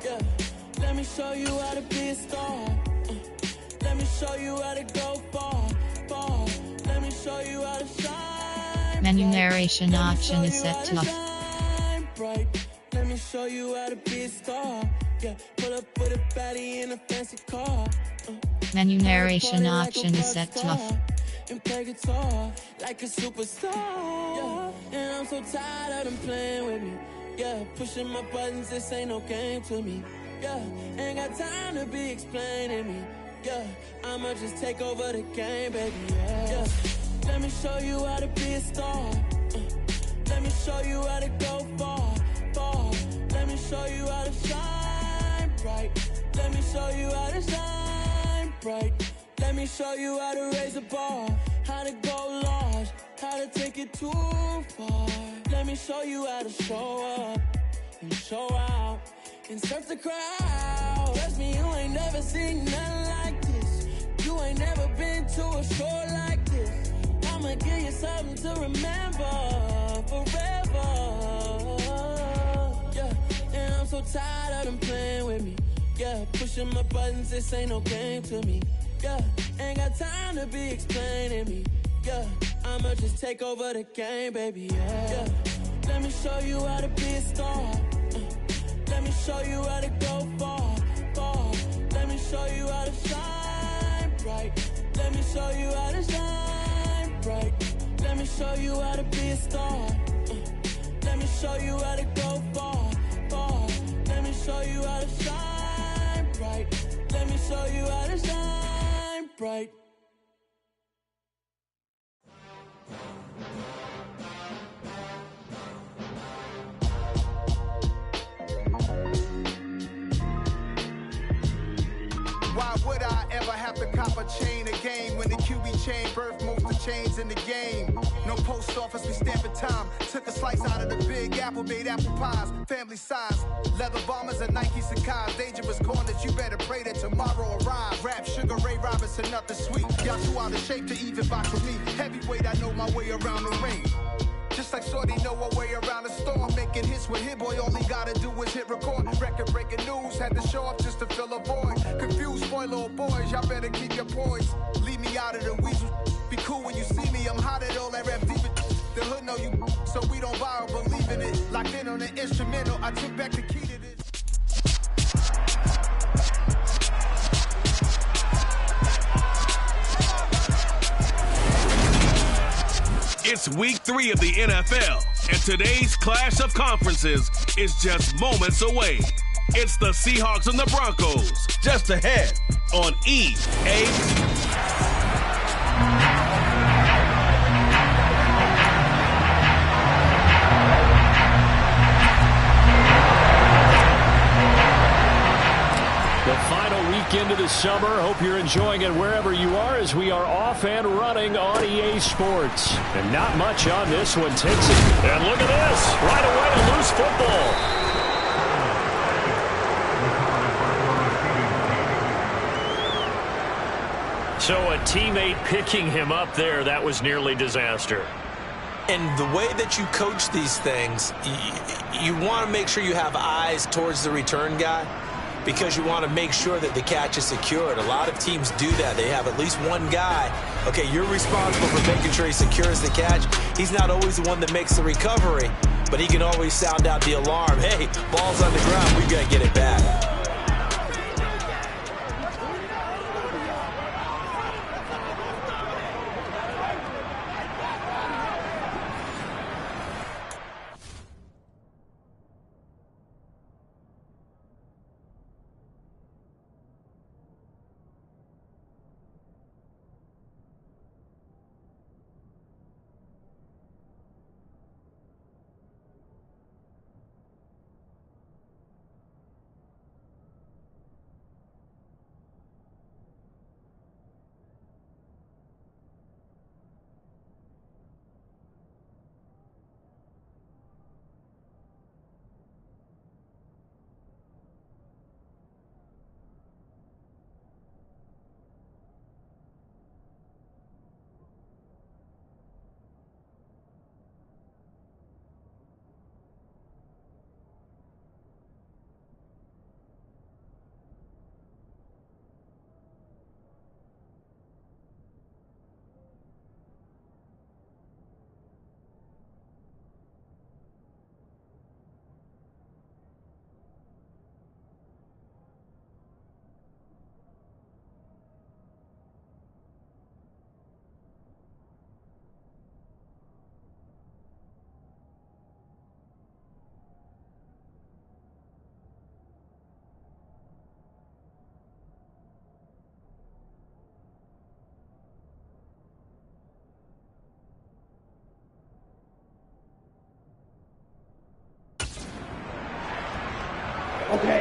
Yeah, let me show you how to be a star. Let me show you how to go far, far. Let me show you how to shine. Menu narration option is set to off. Let me show you how to be a star. Yeah, pull up with a baddie in a fancy car. Menu narration option is set to off. And play guitar like a superstar. Yeah, and I'm so tired of them playing with me. Yeah, pushing my buttons, this ain't no game to me. Yeah, ain't got time to be explaining me. Yeah, I'ma just take over the game, baby. Yeah, let me show you how to be a star. Let me show you how to go far, far. Let me show you how to shine bright. Let me show you how to shine bright. Let me show you how to raise a bar, how to go large, how to take it too far. Let me show you how to show up and show out and surf the crowd. Trust me, you ain't never seen nothing like this. You ain't never been to a show like this. I'ma give you something to remember forever. Yeah, and I'm so tired of them playing with me. Yeah, pushing my buttons, this ain't no game to me. Yeah, ain't got time to be explaining me. Yeah, I'ma just take over the game, baby. Yeah, let me show you how to be a star. Let me show you how to go far, far. Let me show you how to shine bright. Let me show you how to shine bright. Let me show you how to be a star. Let me show you how to go far, far. Let me show you how to shine bright. Let me show you how to shine bright. Why would I ever have to cop a chain again when the QB chain birthed most of the chains in the game? No post office, we stamping time. Took a slice out of the big apple, made apple pies, family size. Leather bombers and Nike Sacai's. Dangerous corners, you better pray that tomorrow arrives. Rap, Sugar Ray Robinson, nothing sweet. Y'all too out of shape to even box with me. Heavyweight, I know my way around the ring. Just like Shorty know her way around the storm. Making hits with Hit Boy, all he gotta do is hit record. Record breaking news, had to show up just to fill a void. Confused boy, little boys, y'all better keep your poise. Leave me out of the weasel. Be cool when you see me, I'm hot at all that rap deep. The hood know you, so we don't borrow, believe in it. Locked in on the instrumental, I took back the key to this. It's week 3 of the NFL, and today's clash of conferences is just moments away. It's the Seahawks and the Broncos, just ahead on EA. The final weekend of the summer. Hope you're enjoying it wherever you are as we are off and running on EA Sports. And not much on this one takes it. And look at this. Right away, a loose football. So a teammate picking him up there, that was nearly disaster. And the way that you coach these things, you want to make sure you have eyes towards the return guy, because you want to make sure that the catch is secured. A lot of teams do that. They have at least one guy. Okay, you're responsible for making sure he secures the catch. He's not always the one that makes the recovery, but he can always sound out the alarm. Hey, ball's on the ground. We've got to get it back.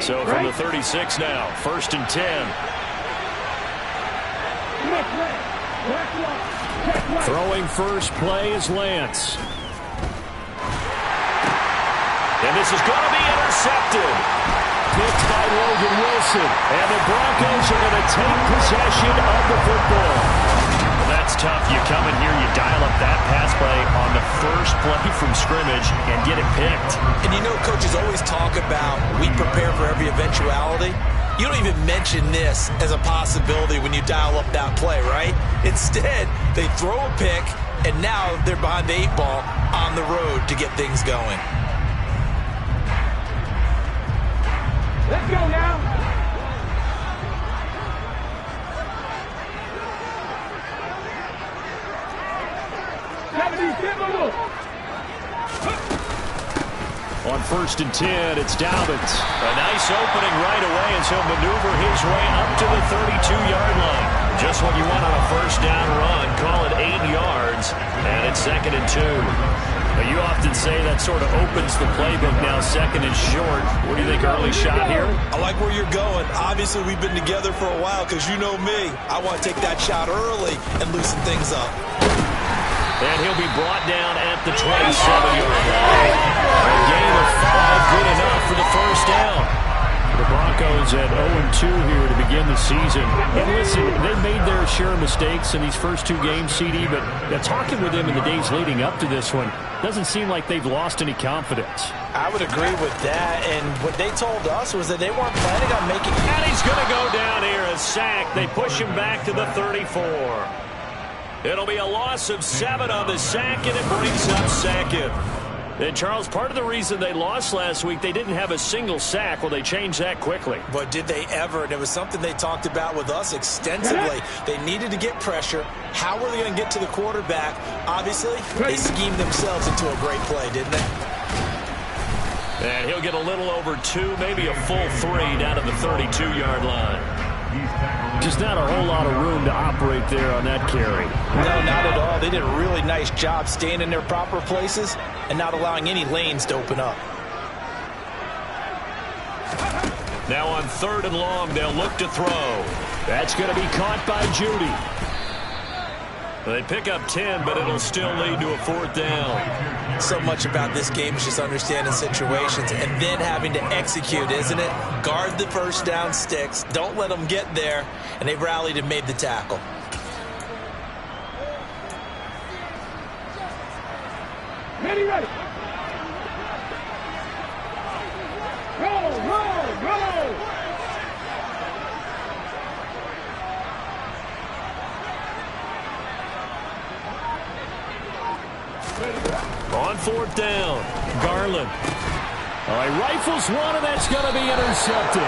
So from the 36 now, 1st and 10. Throwing first play is Lance. And this is going to be intercepted. Picked by Logan Wilson. And the Broncos are going to take possession of the football. Well, that's tough. You come in here, you dial up that pass play on the first play from scrimmage and get it picked. And you know, coaches always talk about we prepare for every eventuality. You don't even mention this as a possibility when you dial up that play, right? Instead, they throw a pick, and now they're behind the 8 ball on the road to get things going. Let's go now. On 1st and 10, it's Dobbins. A nice opening right away, and so maneuver his way up to the 32-yard line. Just what you want on a first down run. Call it 8 yards, and it's 2nd and 2. But you often say that sort of opens the playbook now, 2nd and short. What do you think, early shot here? I like where you're going. Obviously, we've been together for a while because you know me. I want to take that shot early and loosen things up. And he'll be brought down at the 27-yard line. A gain of 5, good enough for the first down. The Broncos at 0-2 here to begin the season. And listen, they made their share of mistakes in these first 2 games, CD, but talking with them in the days leading up to this one, doesn't seem like they've lost any confidence. I would agree with that, and what they told us was that they weren't planning on making... And he's going to go down here, a sack. They push him back to the 34. It'll be a loss of 7 on the sack, and it brings up 2nd. And, Charles, part of the reason they lost last week, they didn't have a single sack. Well, they changed that quickly. But did they ever? And it was something they talked about with us extensively. They needed to get pressure. How were they going to get to the quarterback? Obviously, they schemed themselves into a great play, didn't they? And he'll get a little over 2, maybe a full 3 down to the 32-yard line. Just not a whole lot of room to operate there on that carry. No, not at all. They did a really nice job staying in their proper places and not allowing any lanes to open up. Now on 3rd and long, they'll look to throw. That's going to be caught by Judy. They pick up 10, but it'll still lead to a 4th down. So much about this game is just understanding situations and then having to execute, isn't it? Guard the first down sticks. Don't let them get there. And they've rallied and made the tackle. Ready. Roll. On 4th down, Garland. All right, rifles one, and that's going to be intercepted.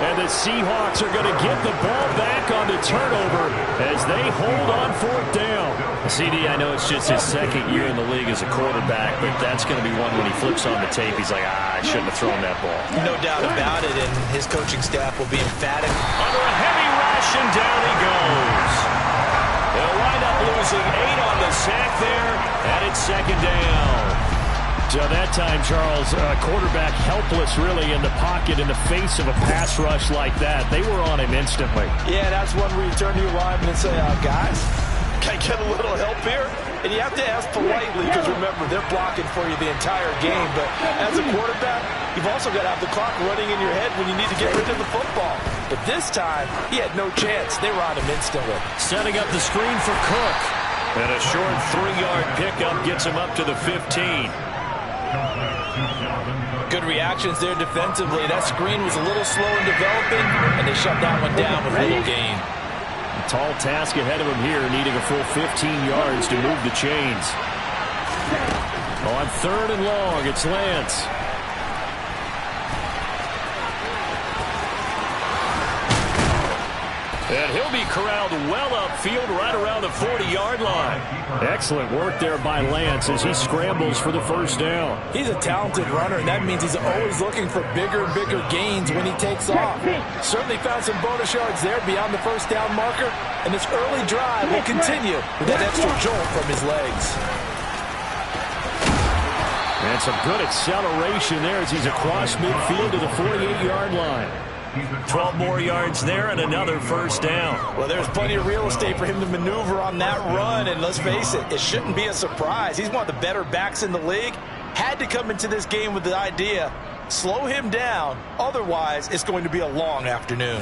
And the Seahawks are going to get the ball back on the turnover as they hold on 4th down. CD, I know it's just his 2nd year in the league as a quarterback, but that's going to be one when he flips on the tape. He's like, I shouldn't have thrown that ball. No doubt about it, and his coaching staff will be emphatic. Under a heavy rush, and down he goes. They'll wind up losing 8 on the sack there, and it's 2nd down. So that time, Charles, quarterback helpless really in the pocket in the face of a pass rush like that. They were on him instantly. Yeah, that's one where you turn to your lineman and say, guys, can I get a little help here? And you have to ask politely because, remember, they're blocking for you the entire game. But as a quarterback, you've also got to have the clock running in your head when you need to get rid of the football. But this time, he had no chance. They were on him instantly. Setting up the screen for Cook. And a short 3-yard pickup gets him up to the 15. Good reactions there defensively. That screen was a little slow in developing, and they shut that one down with a little gain. A tall task ahead of him here, needing a full 15 yards to move the chains. On 3rd and long, it's Lance. And he'll be corralled well upfield right around the 40-yard line. Excellent work there by Lance as he scrambles for the first down. He's a talented runner, and that means he's always looking for bigger and bigger gains when he takes off. Certainly found some bonus yards there beyond the first down marker, and this early drive will continue with that extra jolt from his legs. And And some good acceleration there as he's across midfield to the 48-yard line. 12 more yards there and another first down. Well, there's plenty of real estate for him to maneuver on that run, and let's face it, it shouldn't be a surprise. He's one of the better backs in the league. Had to come into this game with the idea, slow him down, otherwise it's going to be a long afternoon.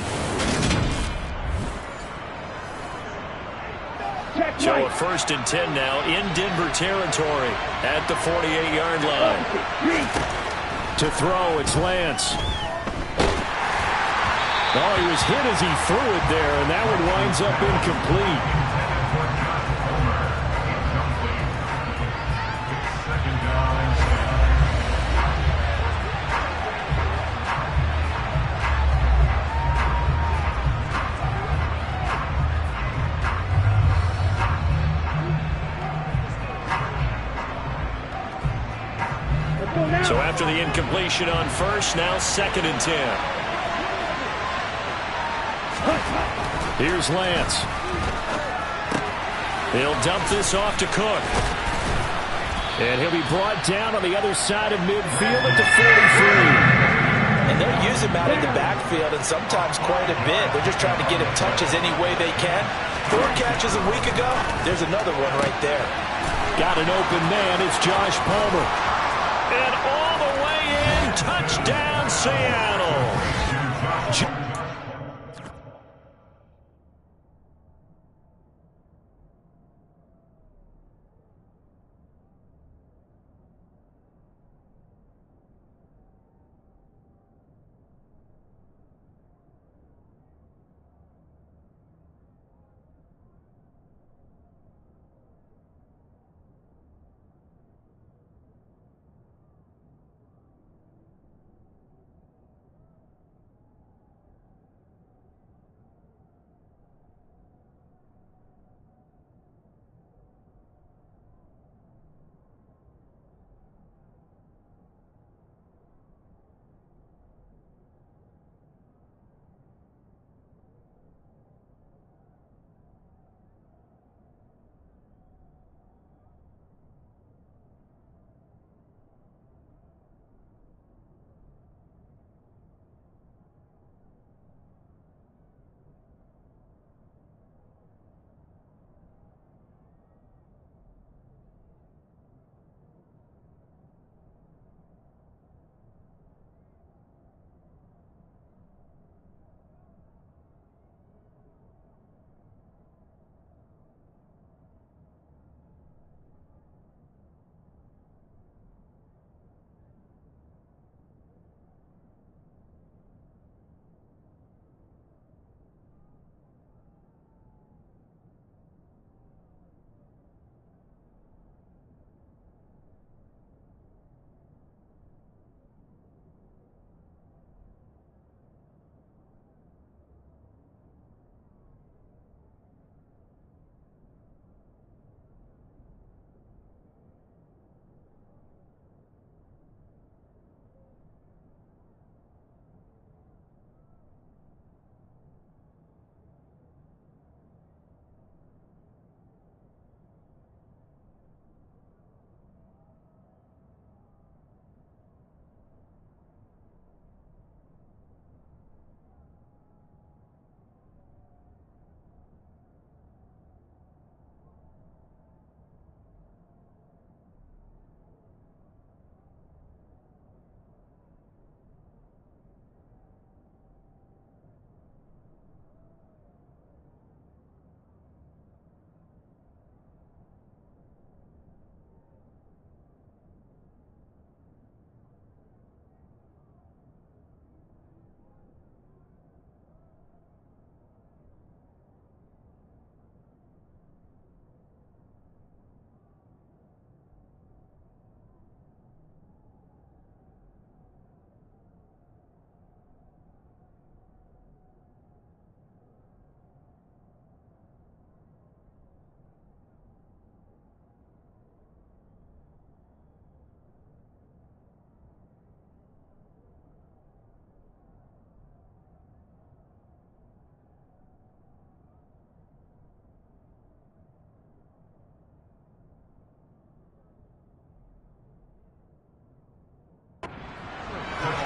So a 1st and 10 now in Denver territory at the 48-yard line. To throw, it's Lance. Oh, he was hit as he threw it there, and that one winds up incomplete. So after the incompletion on 1st, now 2nd and 10. Here's Lance. He'll dump this off to Cook. And he'll be brought down on the other side of midfield at the 43. And they'll use him out in the backfield, and sometimes quite a bit. They're just trying to get him touches any way they can. 4 catches a week ago. There's another one right there. Got an open man. It's Josh Palmer. And all the way in. Touchdown, Seattle.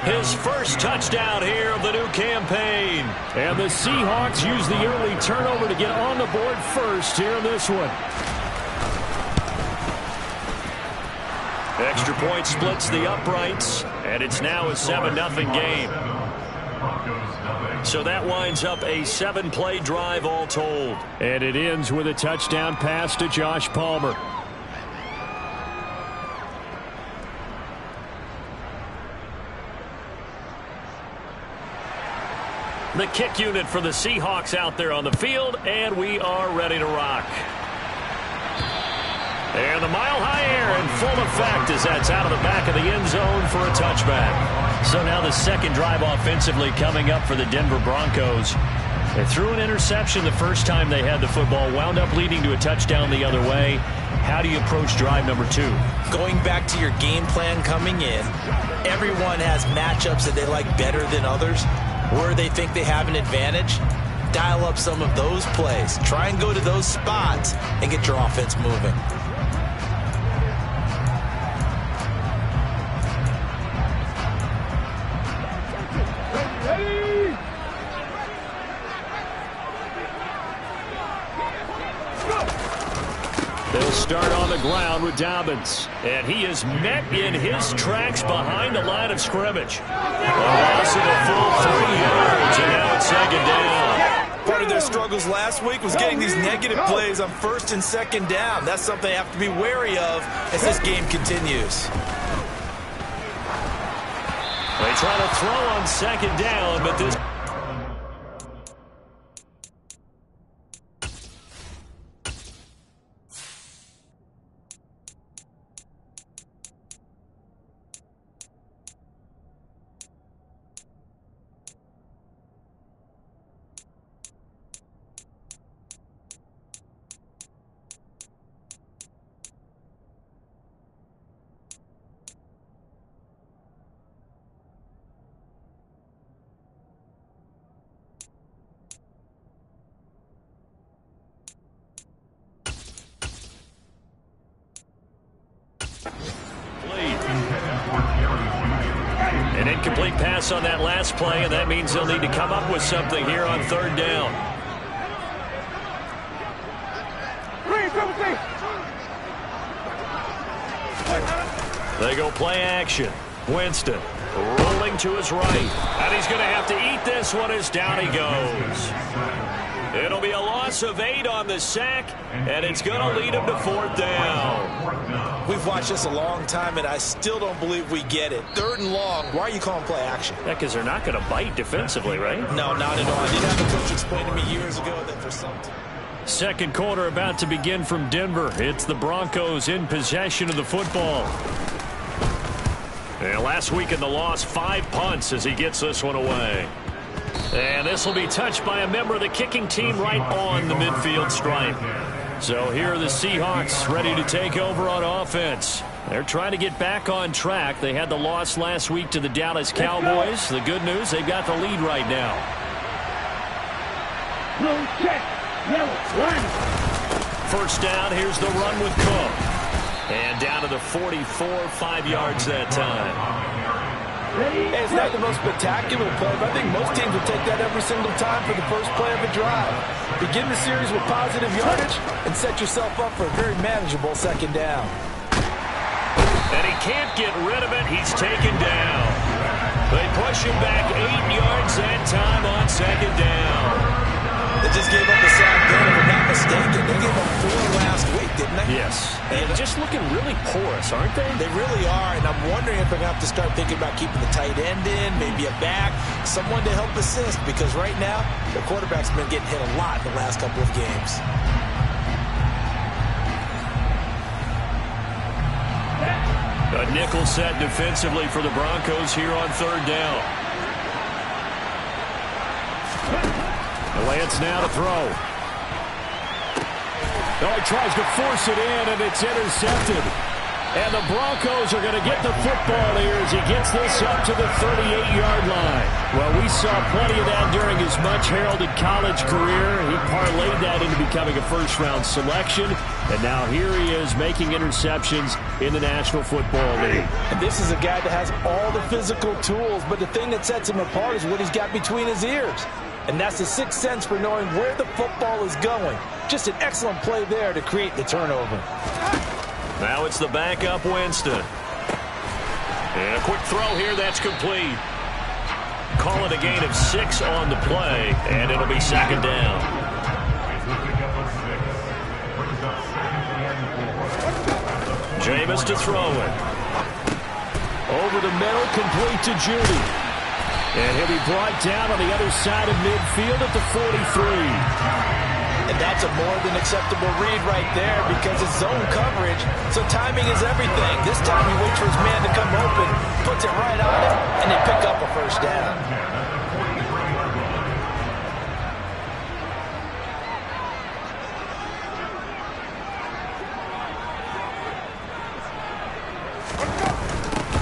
his first touchdown here of the new campaign. And the Seahawks use the early turnover to get on the board first here in this one. Extra point splits the uprights, and it's now a 7-0 game. So that winds up a 7-play drive all told. And it ends with a touchdown pass to Josh Palmer. The kick unit for the Seahawks out there on the field, and we are ready to rock. And the mile-high air in full effect as that's out of the back of the end zone for a touchback. So now the second drive offensively coming up for the Denver Broncos. They threw an interception the first time they had the football, wound up leading to a touchdown the other way. How do you approach drive number 2? Going back to your game plan coming in, everyone has matchups that they like better than others, where they think they have an advantage. Dial up some of those plays. Try and go to those spots and get your offense moving. They'll start on the ground with Dobbins. And he is met in his tracks behind the line of scrimmage. A loss of a full 3 yards, and now it's second down. Part of their struggles last week was getting these negative plays on first and second down. That's something they have to be wary of as this game continues. They try to throw on second down, but this... An incomplete pass on that last play, and that means they'll need to come up with something here on third down. They go play action. Winston rolling to his right, and he's going to have to eat this one as down he goes. It'll be a loss of 8 on the sack, and it's going to lead him to fourth down. We've watched this a long time, and I still don't believe we get it. Third and long, why are you calling play action? Yeah, because they're not going to bite defensively, right? No, not at all. I did have a coach explain to me years ago that for some time. Second quarter about to begin from Denver. It's the Broncos in possession of the football. And last week in the loss, 5 punts as he gets this one away. And this will be touched by a member of the kicking team right on the midfield stripe. So here are the Seahawks ready to take over on offense. They're trying to get back on track. They had the loss last week to the Dallas Cowboys. The good news, they've got the lead right now. First down, here's the run with Cook. And down to the 44, 5 yards that time. It's not the most spectacular play, but I think most teams will take that every single time for the first play of a drive. Begin the series with positive yardage and set yourself up for a very manageable second down. And he can't get rid of it. He's taken down. They push him back 8 yards that time on second down. They just gave up a sack then, if I'm not mistaken. They gave up 4 last week, didn't they? Yes. And just looking really porous, aren't they? They really are, and I'm wondering if they're going to have to start thinking about keeping the tight end in, maybe a back, someone to help assist, because right now, the quarterback's been getting hit a lot in the last couple of games. A nickel set defensively for the Broncos here on third down. Lance now to throw. Oh, he tries to force it in, and it's intercepted. And the Broncos are going to get the football here as he gets this up to the 38-yard line. Well, we saw plenty of that during his much-heralded college career. He parlayed that into becoming a first-round selection, and now here he is making interceptions in the National Football League. And this is a guy that has all the physical tools, but the thing that sets him apart is what he's got between his ears. And that's the sixth sense for knowing where the football is going. Just an excellent play there to create the turnover. Now it's the backup Winston. And a quick throw here, that's complete. Call it a gain of 6 on the play, and it'll be second down. Jameis to throw it. Over the middle, complete to Judy. And he'll be brought down on the other side of midfield at the 43. And that's a more than acceptable read right there because it's zone coverage, so timing is everything. This time he waits for his man to come open, puts it right on him, and they pick up a first down.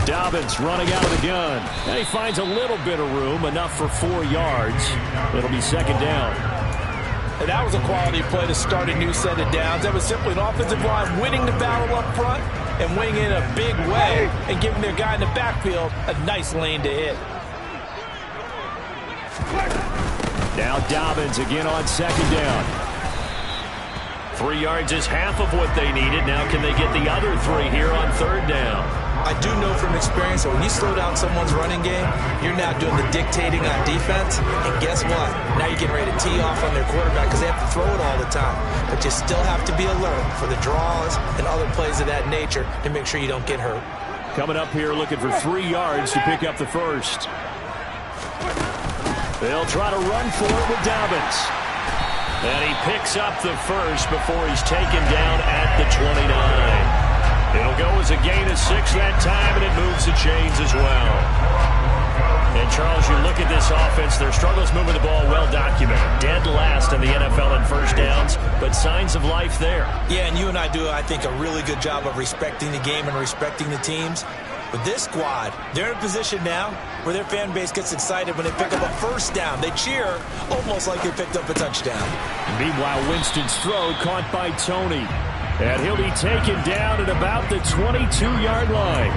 Dobbins running out of the gun. And he finds a little bit of room, enough for 4 yards. It'll be second down. And that was a quality play to start a new set of downs. That was simply an offensive line winning the battle up front and winning in a big way and giving their guy in the backfield a nice lane to hit. Now Dobbins again on second down. 3 yards is half of what they needed. Now can they get the other 3 here on third down? I do know from experience that when you slow down someone's running game, you're now doing the dictating on defense. And guess what? Now you're getting ready to tee off on their quarterback because they have to throw it all the time. But you still have to be alert for the draws and other plays of that nature to make sure you don't get hurt. Coming up here looking for 3 yards to pick up the first. They'll try to run for it with Dobbins. And he picks up the first before he's taken down at the 29. It'll go as a gain of 6 that time, and it moves the chains as well. And, Charles, you look at this offense, their struggles moving the ball well documented. Dead last in the NFL in first downs, but signs of life there. Yeah, and you and I do, I think, a really good job of respecting the game and respecting the teams. But this squad, they're in a position now where their fan base gets excited when they pick up a first down. They cheer almost like they picked up a touchdown. Meanwhile, Winston's throw caught by Tony. And he'll be taken down at about the 22-yard line.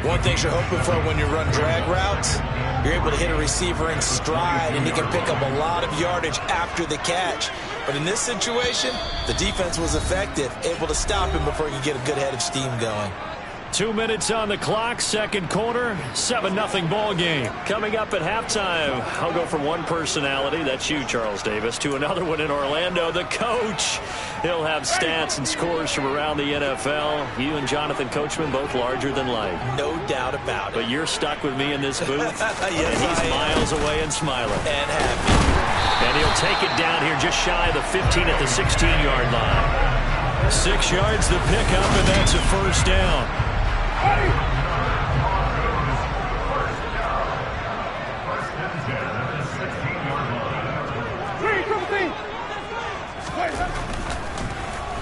One thing you're hoping for when you run drag routes, you're able to hit a receiver in stride, and he can pick up a lot of yardage after the catch. But in this situation, the defense was effective, able to stop him before he could get a good head of steam going. 2 minutes on the clock, second quarter, 7-0 ball game. Coming up at halftime, I'll go from one personality, that's you, Charles Davis, to another one in Orlando, the coach. He'll have stats and scores from around the NFL. You and Jonathan Coachman both larger than life. No doubt about it. But you're stuck with me in this booth. Yes, and he's miles away and smiling. And happy. And he'll take it down here just shy of the 15 at the 16-yard line. 6 yards the pickup, and that's a first down.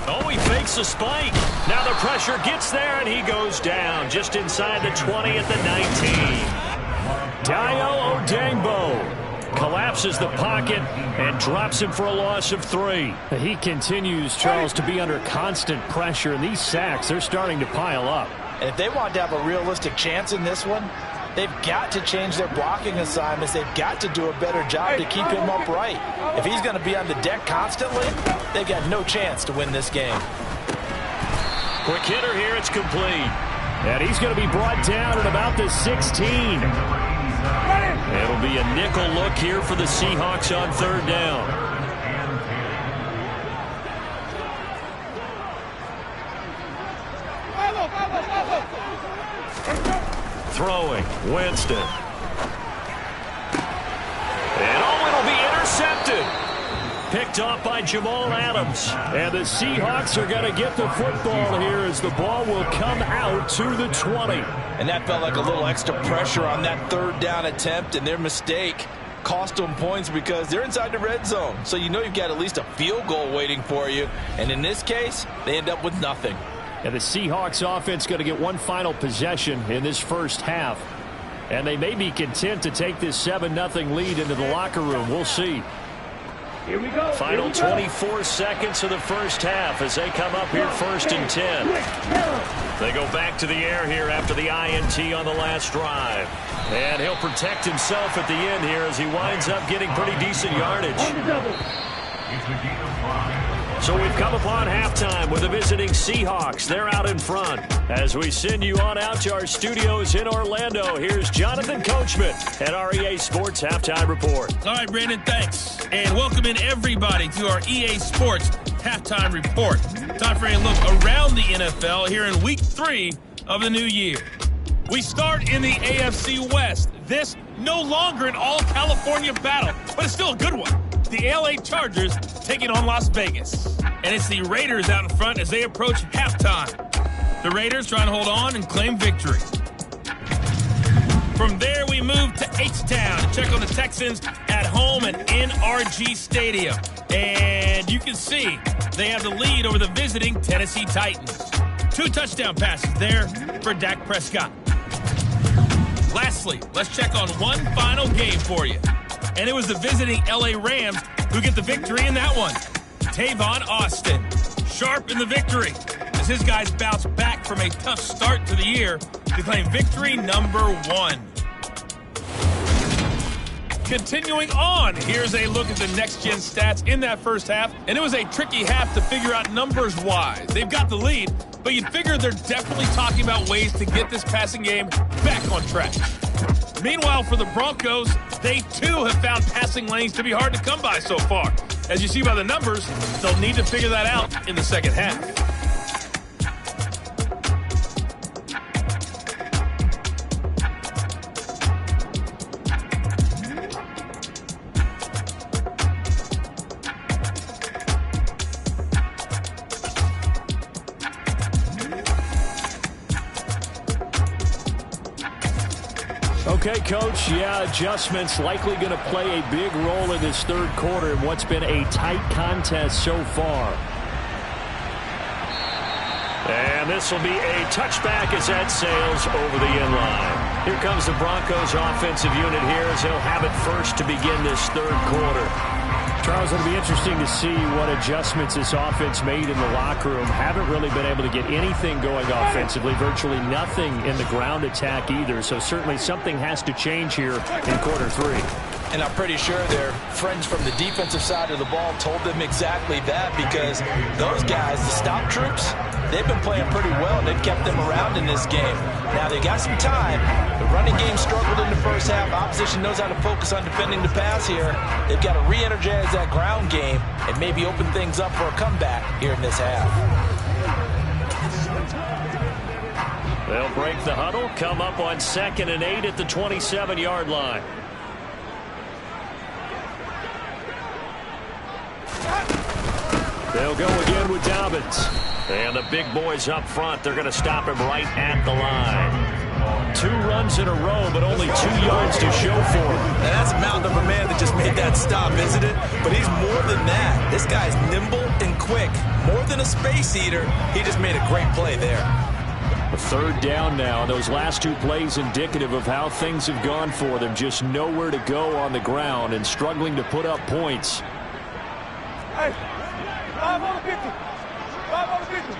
Oh, he fakes a spike. Now the pressure gets there, and he goes down just inside the 20 at the 19. Dio Odangbo collapses the pocket and drops him for a loss of 3. He continues, Charles, to be under constant pressure, and these sacks, they're starting to pile up. And if they want to have a realistic chance in this one, they've got to change their blocking assignments. They've got to do a better job to keep him upright. If he's going to be on the deck constantly, they've got no chance to win this game. Quick hitter here, it's complete. And he's going to be brought down at about the 16. It'll be a nickel look here for the Seahawks on third down. Throwing, Winston. And it'll be intercepted. Picked off by Jamal Adams. And the Seahawks are going to get the football here as the ball will come out to the 20. And that felt like a little extra pressure on that third down attempt, and their mistake cost them points because they're inside the red zone. So you know you've got at least a field goal waiting for you. And in this case, they end up with nothing. And the Seahawks offense going to get one final possession in this first half. And they may be content to take this 7-0 lead into the locker room. We'll see. Here we go. Final 24 seconds of the first half as they come up here 1st and 10. They go back to the air here after the INT on the last drive. And he'll protect himself at the end here as he winds up getting pretty decent yardage. So we've come upon halftime with the visiting Seahawks. They're out in front. As we send you on out to our studios in Orlando, here's Jonathan Coachman at our EA Sports Halftime Report. All right, Brandon, thanks. And welcome in everybody to our EA Sports Halftime Report. Time for a look around the NFL here in Week 3 of the new year. We start in the AFC West. This no longer an all-California battle, but it's still a good one. The LA Chargers taking on Las Vegas. And it's the Raiders out in front as they approach halftime. The Raiders trying to hold on and claim victory. From there, we move to H-Town to check on the Texans at home at NRG Stadium. And you can see they have the lead over the visiting Tennessee Titans. 2 touchdown passes there for Dak Prescott. Lastly, let's check on one final game for you. And it was the visiting LA Rams who get the victory in that one. Tavon Austin, sharp in the victory, as his guys bounce back from a tough start to the year to claim victory number 1. Continuing on, here's a look at the next-gen stats in that first half, and it was a tricky half to figure out numbers-wise. They've got the lead, but you'd figure they're definitely talking about ways to get this passing game back on track. Meanwhile, for the Broncos, they too have found passing lanes to be hard to come by so far. As you see by the numbers, they'll need to figure that out in the second half. Okay, Coach, adjustments likely going to play a big role in this third quarter in what's been a tight contest so far. And this will be a touchback as that sails over the inline. Here comes the Broncos offensive unit here as they'll have it first to begin this third quarter. Charles, it'll be interesting to see what adjustments this offense made in the locker room. Haven't really been able to get anything going offensively, virtually nothing in the ground attack either. So certainly something has to change here in quarter 3. And I'm pretty sure their friends from the defensive side of the ball told them exactly that, because those guys, the stop troops, they've been playing pretty well, and they've kept them around in this game. Now, they got some time. The running game struggled in the first half. Opposition knows how to focus on defending the pass here. They've got to re-energize that ground game and maybe open things up for a comeback here in this half. They'll break the huddle, come up on 2nd and 8 at the 27-yard line. They'll go again with Dobbins. And the big boys up front, they're going to stop him right at the line. 2 runs in a row, but only 2 yards to show for him. Now that's a mountain of a man that just made that stop, isn't it? But he's more than that. This guy's nimble and quick. More than a space eater, he just made a great play there. A 3rd down now. Those last 2 plays indicative of how things have gone for them. Just nowhere to go on the ground and struggling to put up points. Hey, 5 on 50. 5 on 50.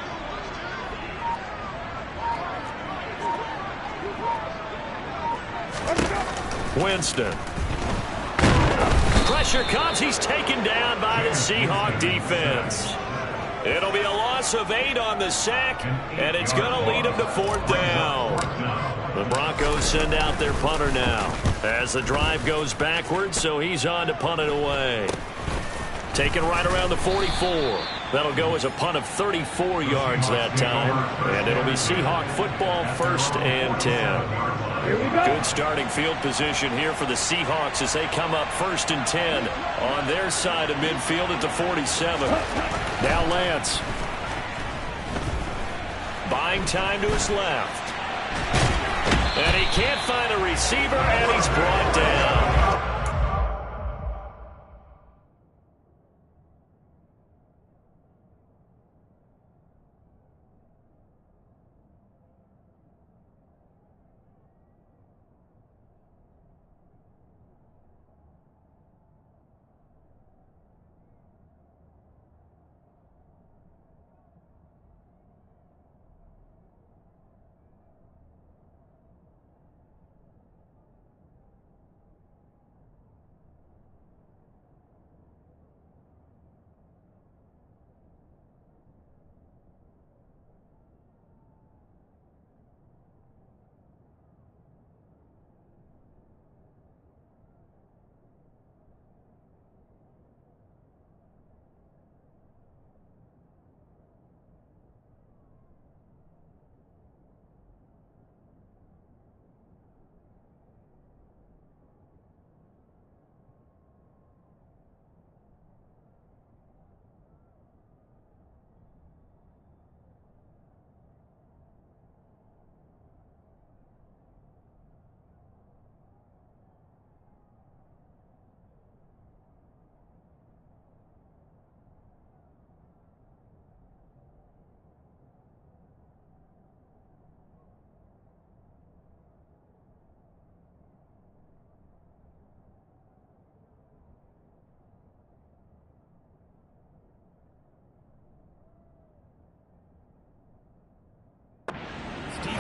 Winston. Pressure comes. He's taken down by the Seahawk defense. It'll be a loss of 8 on the sack, and it's going to lead him to 4th down. The Broncos send out their punter now as the drive goes backwards, so he's on to punt it away. Taken right around the 44. That'll go as a punt of 34 yards that time. And it'll be Seahawk football 1st and 10. Good starting field position here for the Seahawks as they come up 1st and 10 on their side of midfield at the 47. Now Lance. Buying time to his left. And he can't find a receiver, and he's brought down.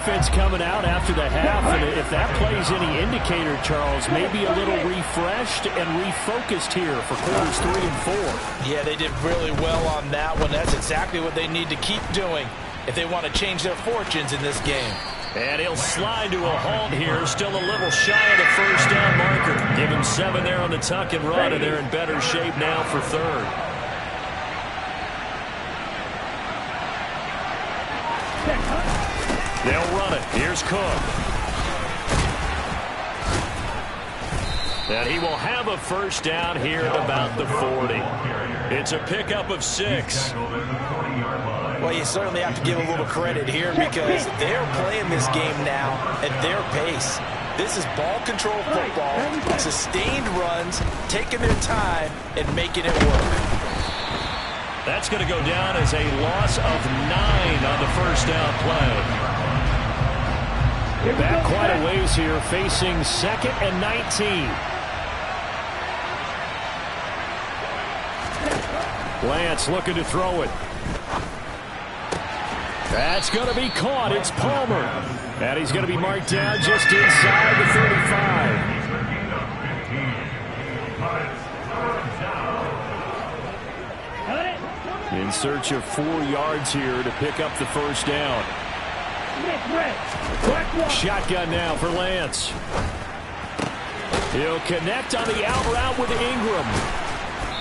defense coming out after the half, and if that plays any indicator, Charles, maybe a little refreshed and refocused here for quarters 3 and 4. Yeah, they did really well on that one. That's exactly what they need to keep doing if they want to change their fortunes in this game. And he'll slide to a halt here, still a little shy of the first down marker. Give him 7 there on the tuck and run, and they're in better shape now for third. They'll run it. Here's Cook. And he will have a first down here at about the 40. It's a pickup of 6. Well, you certainly have to give a little credit here because they're playing this game now at their pace. This is ball control football, sustained runs, taking their time and making it work. That's going to go down as a loss of 9 on the first down play. Back quite a ways here, facing 2nd and 19. Lance looking to throw it. That's going to be caught. It's Palmer. And he's going to be marked down just inside the 35. In search of 4 yards here to pick up the first down. Shotgun now for Lance. He'll connect on the out route with Ingram.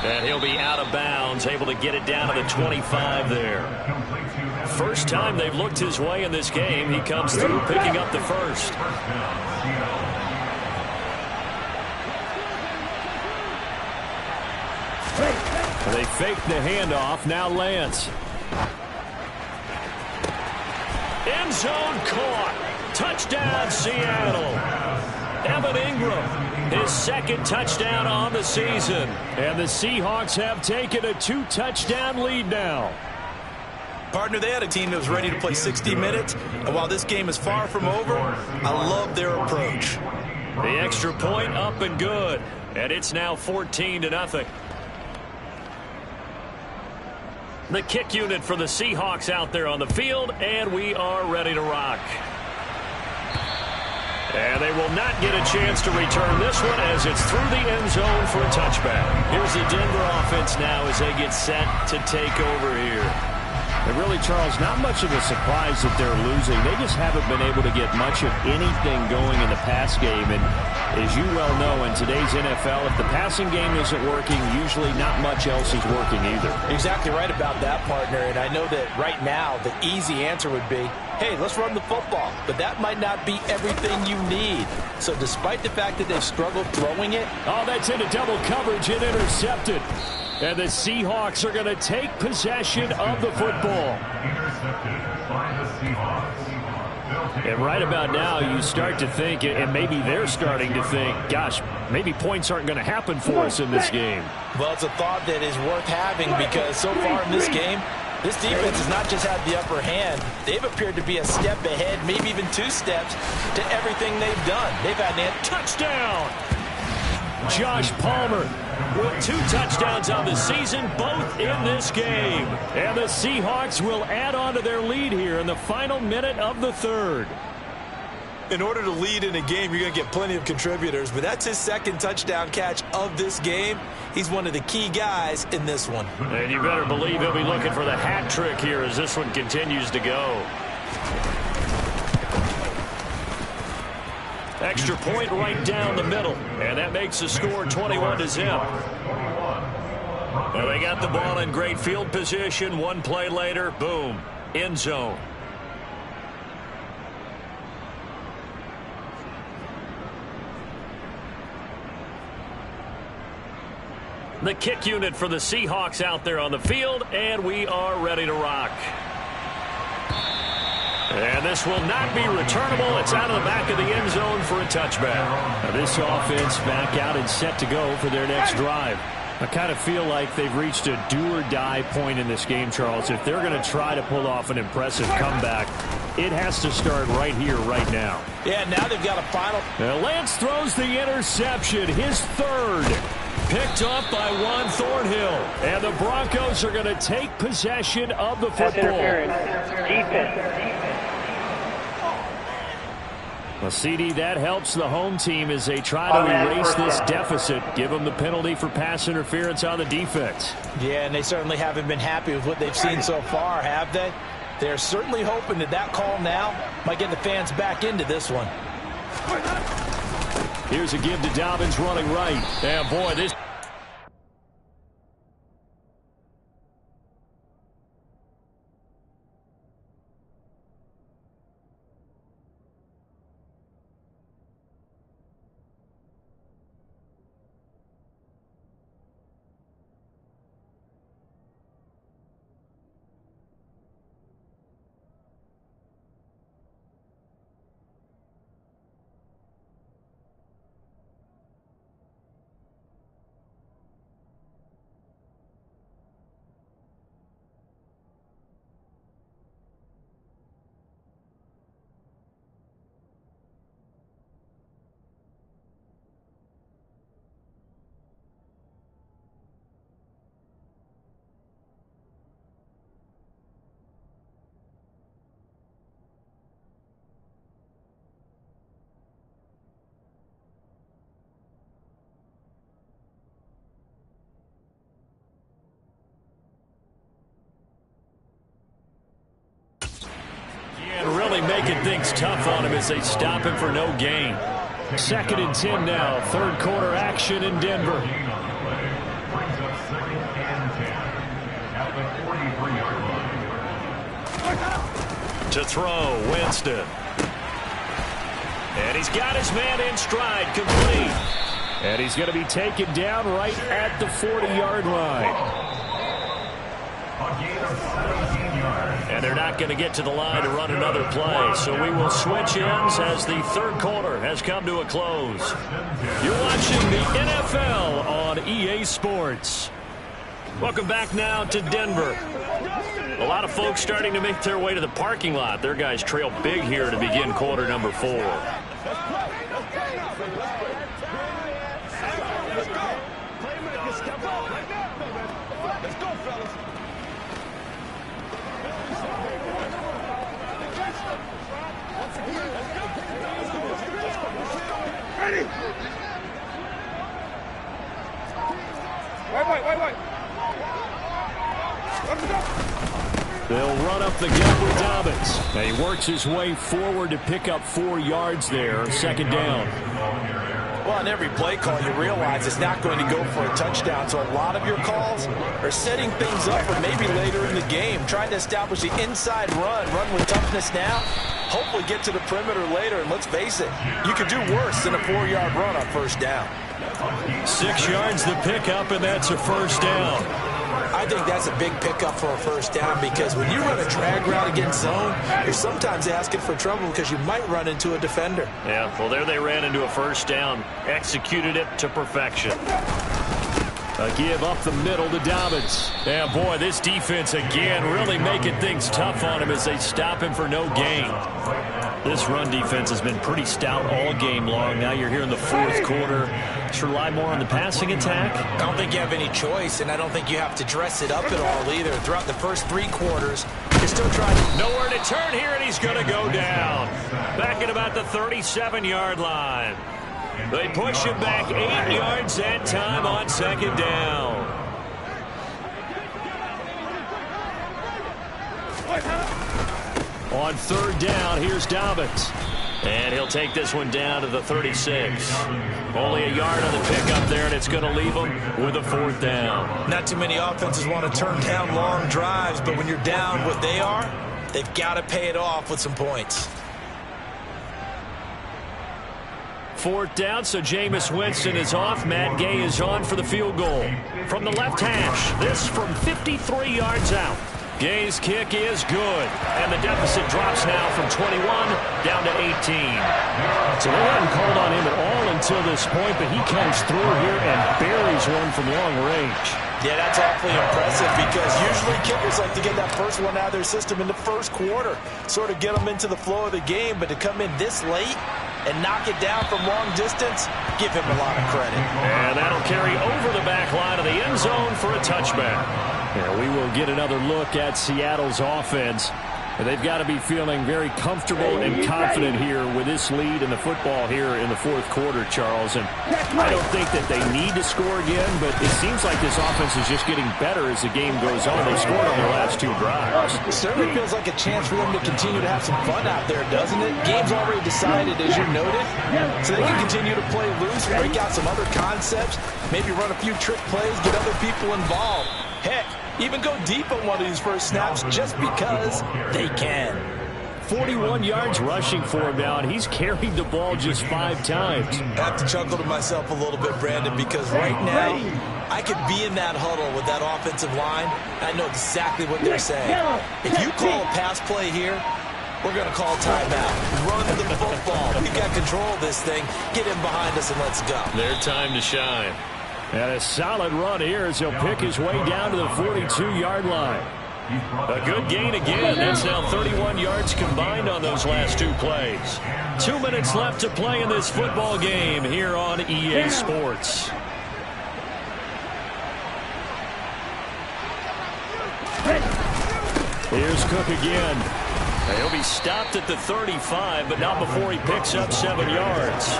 And he'll be out of bounds, able to get it down to the 25 there. First time they've looked his way in this game. He comes through picking up the first. They fake the handoff. Now Lance. End zone caught. Touchdown, Seattle. Evan Ingram, his 2nd touchdown on the season. And the Seahawks have taken a 2-touchdown lead now. Partner, they had a team that was ready to play 60 minutes. And while this game is far from over, I love their approach. The extra point up and good. And it's now 14-0. The kick unit for the Seahawks out there on the field, and we are ready to rock. And they will not get a chance to return this one as it's through the end zone for a touchback. Here's the Denver offense now as they get set to take over here. And really, Charles, not much of a surprise that they're losing. They just haven't been able to get much of anything going in the pass game. And as you well know, in today's NFL, if the passing game isn't working, usually not much else is working either. Exactly right about that, partner. And I know that right now the easy answer would be, hey, let's run the football. But that might not be everything you need. So despite the fact that they've struggled throwing it. Oh, that's into double coverage and intercepted. And the Seahawks are going to take possession of the football. And right about now, you start to think, and maybe they're starting to think, gosh, maybe points aren't going to happen for us in this game. Well, it's a thought that is worth having because so far in this game, this defense has not just had the upper hand. They've appeared to be a step ahead, maybe even 2 steps to everything they've done. They've had a touchdown. Josh Palmer with 2 touchdowns on the season, both in this game. And the Seahawks will add on to their lead here in the final minute of the 3rd. In order to lead in a game, you're going to get plenty of contributors, but that's his 2nd touchdown catch of this game. He's one of the key guys in this one. And you better believe he'll be looking for the hat trick here as this one continues to go. Extra point right down the middle, and that makes the score 21-0. Well, they got the ball in great field position. 1 play later, boom, end zone. The kick unit for the Seahawks out there on the field, and we are ready to rock. And this will not be returnable. It's out of the back of the end zone for a touchback. Now this offense back out and set to go for their next drive. I kind of feel like they've reached a do-or-die point in this game, Charles. If they're going to try to pull off an impressive comeback, it has to start right here, right now. Yeah, now they've got a final. Now Lance throws the interception, his 3rd. Picked up by Juan Thornhill. And the Broncos are going to take possession of the football. Defense. Well, CD, that helps the home team as they try to erase this deficit. Give them the penalty for pass interference on the defense. Yeah, and they certainly haven't been happy with what they've seen so far, have they? They're certainly hoping that call now might get the fans back into this one. Here's a give to Dobbins running right. And boy, this... Really making things tough on him as they stop him for no gain. 2nd and 10 now. 3rd quarter action in Denver. To throw, Winston. And he's got his man in stride, complete. And he's going to be taken down right at the 40-yard line. And they're not going to get to the line to run another play. So we will switch ends as the 3rd quarter has come to a close. You're watching the NFL on EA Sports. Welcome back now to Denver. A lot of folks starting to make their way to the parking lot. Their guys trail big here to begin quarter number 4. Wait. They'll run up the gut with Dobbins. And he works his way forward to pick up 4 yards there. 2nd down. Well, on every play call, you realize it's not going to go for a touchdown. So a lot of your calls are setting things up for maybe later in the game, trying to establish the inside run with toughness now, hopefully get to the perimeter later. And let's face it, you could do worse than a 4-yard run on 1st down. 6 yards the pickup, and that's a 1st down. I think that's a big pickup for a 1st down because when you run a drag route against zone, you're sometimes asking for trouble because you might run into a defender. Yeah, well, there they ran into a 1st down. Executed it to perfection. A give up the middle to Dobbins. Yeah, boy, this defense again really making things tough on him as they stop him for no gain. This run defense has been pretty stout all game long. Now you're here in the 4th quarter. Just rely more on the passing attack. I don't think you have any choice, and I don't think you have to dress it up at all either. Throughout the first 3 quarters, you're still trying to... Nowhere to turn here, and he's going to go down. Back at about the 37-yard line. They push him back 8 yards that time on 2nd down. On 3rd down, here's Dobbins. And he'll take this one down to the 36. Only a yard on the pickup there, and it's going to leave him with a 4th down. Not too many offenses want to turn down long drives, but when you're down what they are, they've got to pay it off with some points. 4th down, so Jameis Winston is off. Matt Gay is on for the field goal. From the left hash, this from 53 yards out. Gay's kick is good, and the deficit drops now from 21 down to 18. So they hadn't called on him at all until this point, but he comes through here and buries one from long range. Yeah, that's awfully impressive because usually kickers like to get that first one out of their system in the 1st quarter, sort of get them into the flow of the game, but to come in this late and knock it down from long distance, give him a lot of credit. And that'll carry over the back line of the end zone for a touchback. Yeah, we will get another look at Seattle's offense. And they've got to be feeling very comfortable and confident here with this lead in the football here in the fourth quarter, Charles. And I don't think that they need to score again, but it seems like this offense is just getting better as the game goes on. They scored on their last 2 drives. It certainly feels like a chance for them to continue to have some fun out there, doesn't it? Game's already decided, as you noted, so they can continue to play loose, break out some other concepts, maybe run a few trick plays, get other people involved. Heck, even go deep on one of these first snaps just because they can. 41 yards rushing for him now, and he's carried the ball just 5 times. I have to chuckle to myself a little bit, Brandon, because right now I could be in that huddle with that offensive line. I know exactly what they're saying. If you call a pass play here, we're going to call timeout. Run the football. We got control of this thing. Get in behind us and let's go. Their time to shine. And a solid run here as he'll pick his way down to the 42-yard line. A good gain again. That's now 31 yards combined on those last 2 plays. 2 minutes left to play in this football game here on EA Sports. Here's Cook again. He'll be stopped at the 35, but not before he picks up 7 yards.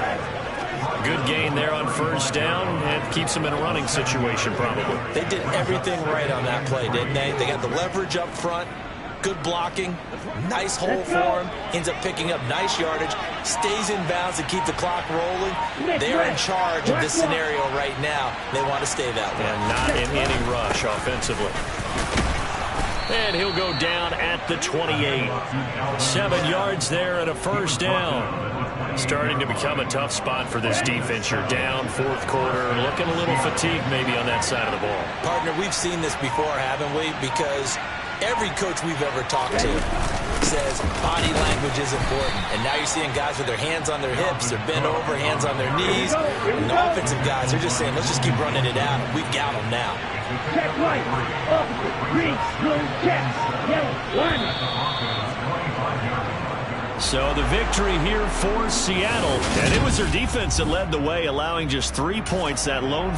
Good gain there on first down, and keeps him in a running situation probably. They did everything right on that play, didn't they? They got the leverage up front, good blocking, nice hole for him, ends up picking up nice yardage, stays in bounds to keep the clock rolling. They're in charge of this scenario right now. They want to stay that way. And not in any rush offensively. And he'll go down at the 28. 7 yards there and a first down. Starting to become a tough spot for this defense. You're down fourth quarter, looking a little fatigued maybe on that side of the ball. Partner, we've seen this before, haven't we? Because every coach we've ever talked to says body language is important. And now you're seeing guys with their hands on their hips, they're bent over, hands on their knees. And the offensive guys, they're just saying, let's just keep running it out. We've got them now. Check right. Up. Green. Blue. Check. Yellow. 1. So the victory here for Seattle. And it was their defense that led the way, allowing just 3 points. That lone